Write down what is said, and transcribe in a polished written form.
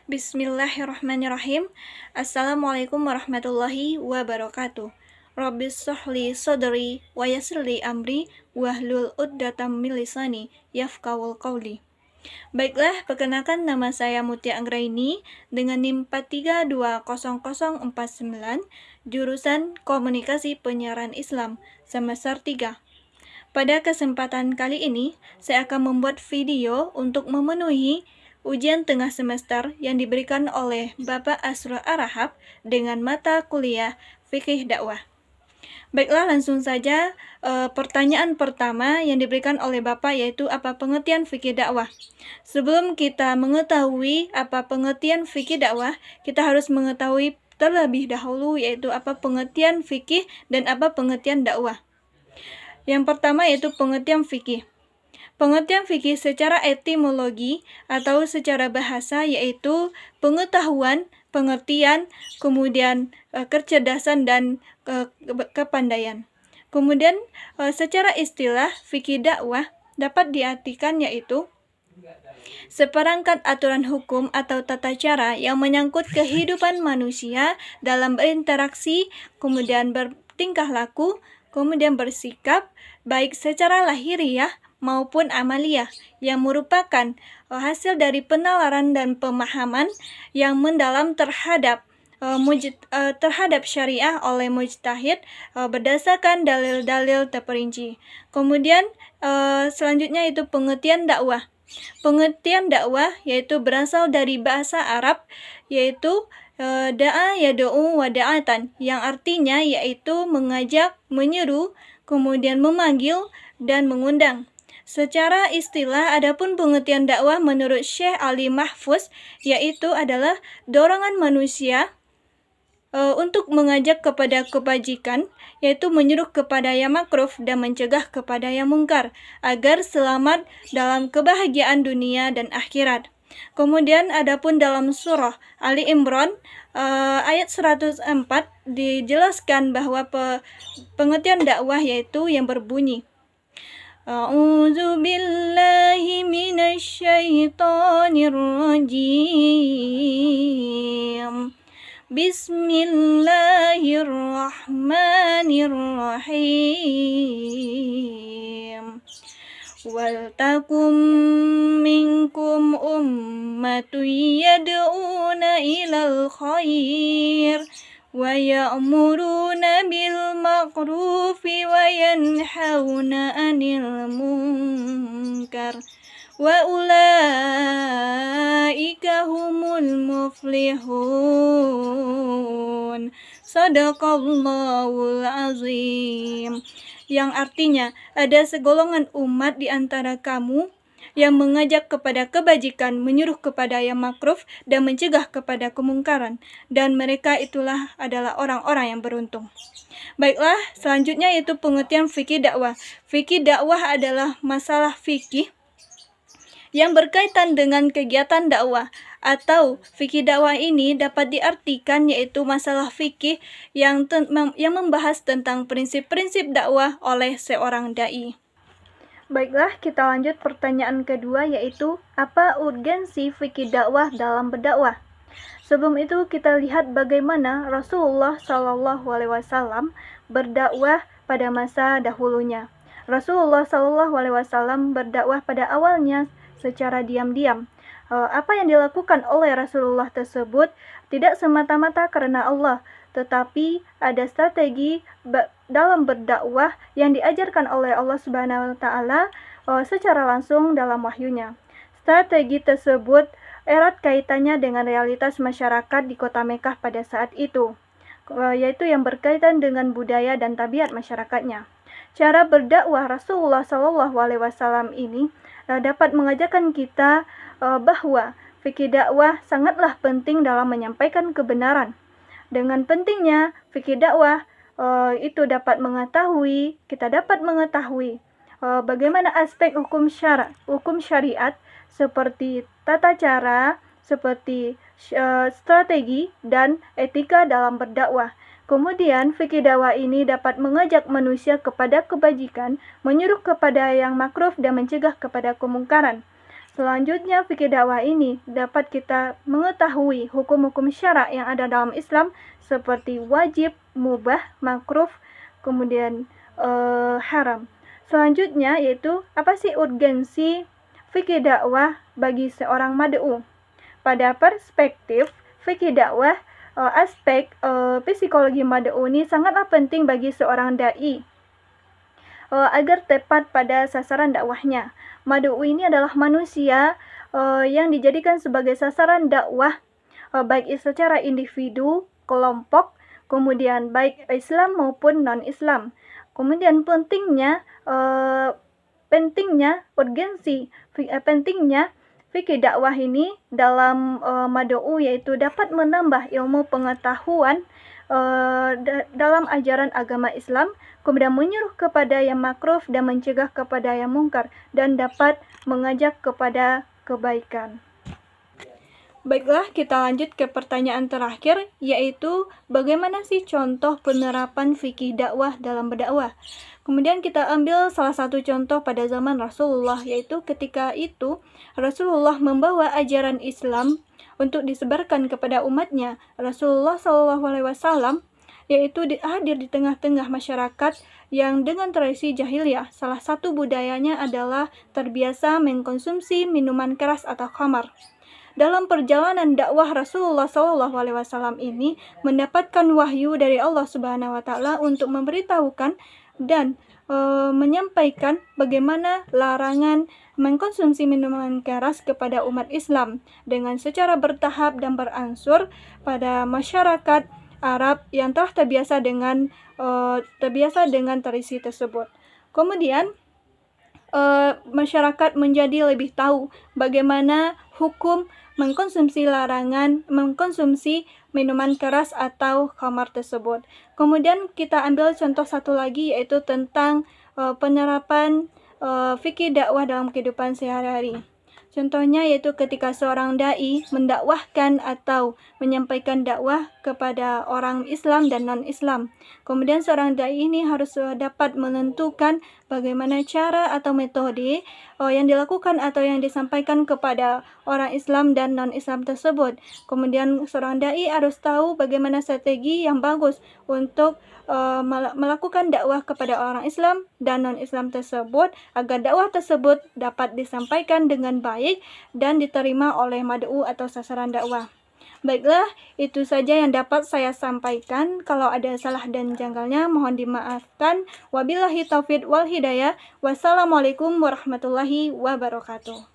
Bismillahirrahmanirrahim. Assalamualaikum warahmatullahi wabarakatuh. Rabbis shrahli sadri wa yassirli amri wahlul 'uqdatam min lisani yafqahul qawli. Baiklah, perkenalkan nama saya Mutia Anggraini dengan NIM 43200049, jurusan Komunikasi Penyiaran Islam, semester 3. Pada kesempatan kali ini, saya akan membuat video untuk memenuhi ujian tengah semester yang diberikan oleh Bapak Asrul Arahab dengan mata kuliah Fikih Dakwah. Baiklah, langsung saja pertanyaan pertama yang diberikan oleh Bapak yaitu apa pengertian fikih dakwah. Sebelum kita mengetahui apa pengertian fikih dakwah, kita harus mengetahui terlebih dahulu yaitu apa pengertian fikih dan apa pengertian dakwah. Yang pertama yaitu pengertian fikih. Pengertian fikih secara etimologi atau secara bahasa yaitu pengetahuan, pengertian, kemudian kecerdasan dan kepandaian. Kemudian secara istilah fikih dakwah dapat diartikan yaitu seperangkat aturan hukum atau tata cara yang menyangkut kehidupan manusia dalam berinteraksi, kemudian bertingkah laku, kemudian bersikap, baik secara lahiriah maupun amaliyah, yang merupakan hasil dari penalaran dan pemahaman yang mendalam terhadap syariah oleh mujtahid berdasarkan dalil-dalil terperinci. Kemudian selanjutnya itu pengertian dakwah. Pengertian dakwah yaitu berasal dari bahasa Arab yaitu da'a yad'u wa da'atan, yang artinya yaitu mengajak, menyeru, kemudian memanggil dan mengundang. Secara istilah, adapun pengertian dakwah menurut Syekh Ali Mahfuz yaitu adalah dorongan manusia untuk mengajak kepada kebajikan, yaitu menyuruh kepada yang makruh dan mencegah kepada yang mungkar, agar selamat dalam kebahagiaan dunia dan akhirat. Kemudian adapun dalam surah Ali Imran ayat 104 dijelaskan bahwa pengertian dakwah yaitu yang berbunyi A'udzu billahi minasy syaithanir rajim. Bismillahirrahmanirrahim. Waltakum minkum ummatun yad'una ilal khair wa ya'muruna bil ma'rufi wa yanhauna 'anil munkar wa ulaika humul muflihun. Shadaqallahul azim. Yang artinya ada segolongan umat di antara kamu yang mengajak kepada kebajikan, menyuruh kepada yang makruh dan mencegah kepada kemungkaran, dan mereka itulah adalah orang-orang yang beruntung. Baiklah, selanjutnya yaitu pengertian fikih dakwah. Fikih dakwah adalah masalah fikih yang berkaitan dengan kegiatan dakwah, atau fikih dakwah ini dapat diartikan yaitu masalah fikih yang membahas tentang prinsip-prinsip dakwah oleh seorang dai. Baiklah, kita lanjut pertanyaan kedua yaitu apa urgensi fikih dakwah dalam berdakwah. Sebelum itu kita lihat bagaimana Rasulullah SAW berdakwah pada masa dahulunya. Rasulullah SAW berdakwah pada awalnya secara diam-diam. Apa yang dilakukan oleh Rasulullah tersebut tidak semata-mata karena Allah, tetapi ada strategi dalam berdakwah yang diajarkan oleh Allah Subhanahu wa taala secara langsung dalam wahyunya. Strategi tersebut erat kaitannya dengan realitas masyarakat di kota Mekah pada saat itu, yaitu yang berkaitan dengan budaya dan tabiat masyarakatnya. Cara berdakwah Rasulullah SAW ini dapat mengajarkan kita bahwa fikih dakwah sangatlah penting dalam menyampaikan kebenaran. Dengan pentingnya fikih dakwah kita dapat mengetahui bagaimana aspek hukum syariat seperti tata cara, seperti strategi dan etika dalam berdakwah. Kemudian fikih dakwah ini dapat mengajak manusia kepada kebajikan, menyuruh kepada yang makruh dan mencegah kepada kemungkaran. Selanjutnya, fikih dakwah ini dapat kita mengetahui hukum-hukum syara yang ada dalam Islam seperti wajib, mubah, makruh, kemudian haram. Selanjutnya yaitu apa sih urgensi fikih dakwah bagi seorang mad'u? Pada perspektif fikih dakwah, aspek psikologi mad'u ini sangatlah penting bagi seorang dai agar tepat pada sasaran dakwahnya. Mad'u ini adalah manusia yang dijadikan sebagai sasaran dakwah baik secara individu, kelompok, kemudian baik Islam maupun non-Islam. Kemudian pentingnya fikih dakwah ini dalam mad'u yaitu dapat menambah ilmu pengetahuan dalam ajaran agama Islam, kemudian menyuruh kepada yang makruh dan mencegah kepada yang mungkar, dan dapat mengajak kepada kebaikan. Baiklah, kita lanjut ke pertanyaan terakhir, yaitu bagaimana sih contoh penerapan fikih dakwah dalam berdakwah? Kemudian kita ambil salah satu contoh pada zaman Rasulullah, yaitu ketika itu Rasulullah membawa ajaran Islam untuk disebarkan kepada umatnya. Rasulullah SAW yaitu hadir di tengah-tengah masyarakat yang dengan tradisi jahiliyah. Salah satu budayanya adalah terbiasa mengkonsumsi minuman keras atau khamar. Dalam perjalanan dakwah Rasulullah SAW ini mendapatkan wahyu dari Allah Subhanahu wa taala untuk memberitahukan dan menyampaikan bagaimana larangan mengkonsumsi minuman keras kepada umat Islam dengan secara bertahap dan berangsur pada masyarakat Arab yang telah terbiasa dengan tradisi tersebut. Kemudian masyarakat menjadi lebih tahu bagaimana hukum mengkonsumsi minuman keras atau khamar tersebut. Kemudian kita ambil contoh satu lagi, yaitu tentang penerapan fikih dakwah dalam kehidupan sehari-hari. Contohnya yaitu ketika seorang dai mendakwahkan atau menyampaikan dakwah kepada orang Islam dan non-Islam. Kemudian seorang dai ini harus dapat menentukan bagaimana cara atau metode yang dilakukan atau yang disampaikan kepada orang Islam dan non-Islam tersebut. Kemudian seorang dai harus tahu bagaimana strategi yang bagus untuk melakukan dakwah kepada orang Islam dan non-Islam tersebut agar dakwah tersebut dapat disampaikan dengan baik dan diterima oleh mad'u atau sasaran dakwah. Baiklah, itu saja yang dapat saya sampaikan. Kalau ada salah dan janggalnya mohon dimaafkan. Wabillahi taufiq wal hidayah. Wassalamualaikum warahmatullahi wabarakatuh.